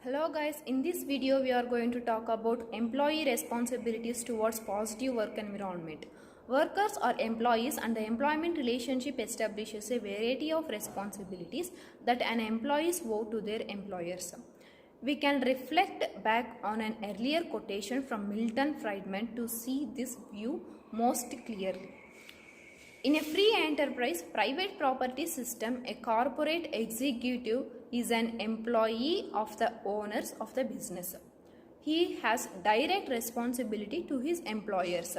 Hello guys, in this video we are going to talk about employee responsibilities towards positive work environment. Workers are employees and the employment relationship establishes a variety of responsibilities that an employees owe to their employers. We can reflect back on an earlier quotation from Milton Friedman to see this view most clearly. In a free enterprise private property system, a corporate executive is an employee of the owners of the business. He has direct responsibility to his employers.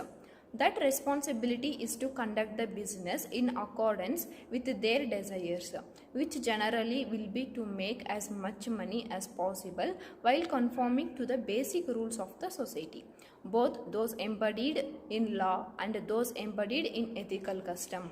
That responsibility is to conduct the business in accordance with their desires, which generally will be to make as much money as possible while conforming to the basic rules of the society, both those embodied in law and those embodied in ethical custom.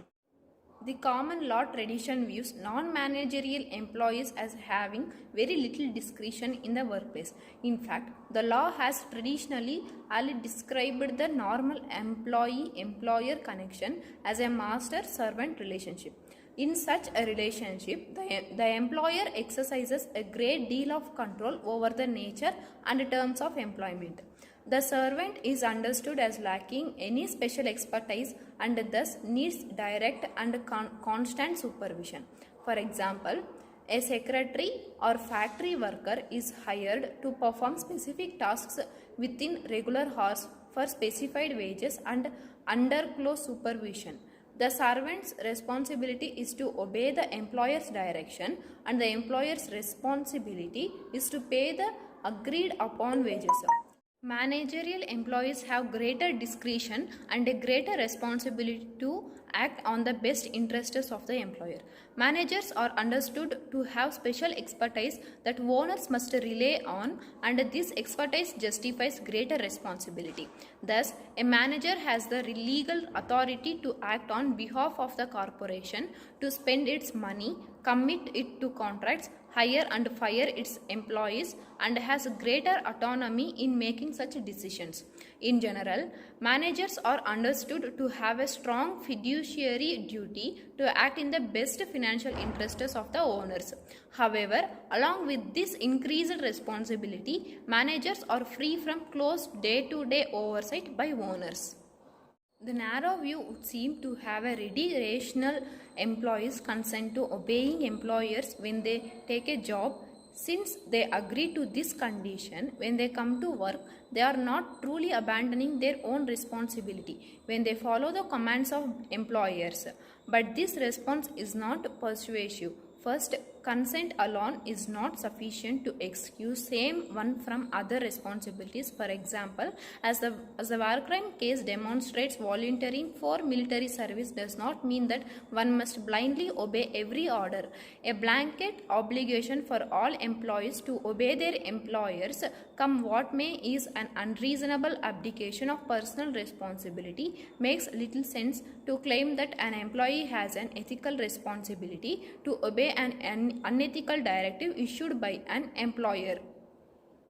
The common law tradition views non-managerial employees as having very little discretion in the workplace. In fact, the law has traditionally only described the normal employee-employer connection as a master-servant relationship. In such a relationship, the employer exercises a great deal of control over the nature and terms of employment. The servant is understood as lacking any special expertise and thus needs direct and constant supervision. For example, a secretary or factory worker is hired to perform specific tasks within regular hours for specified wages and under close supervision. The servant's responsibility is to obey the employer's direction, and the employer's responsibility is to pay the agreed upon wages. Managerial employees have greater discretion and a greater responsibility to act on the best interests of the employer. Managers are understood to have special expertise that owners must rely on, and this expertise justifies greater responsibility. Thus, a manager has the legal authority to act on behalf of the corporation, to spend its money, commit it to contracts, hire and fire its employees, and has greater autonomy in making such decisions. In general, managers are understood to have a strong fiduciary duty to act in the best financial interests of the owners. However, along with this increased responsibility, managers are free from close day-to-day oversight by owners. The narrow view would seem to have a ready rational employees consent to obeying employers when they take a job. Since they agree to this condition when they come to work, they are not truly abandoning their own responsibility when they follow the commands of employers. But this response is not persuasive. First, consent alone is not sufficient to excuse same one from other responsibilities. For example, as the war crime case demonstrates, volunteering for military service does not mean that one must blindly obey every order. A blanket obligation for all employees to obey their employers, come what may, is an unreasonable abdication of personal responsibility. Makes little sense to claim that an employee has an ethical responsibility to obey an unethical directive issued by an employer.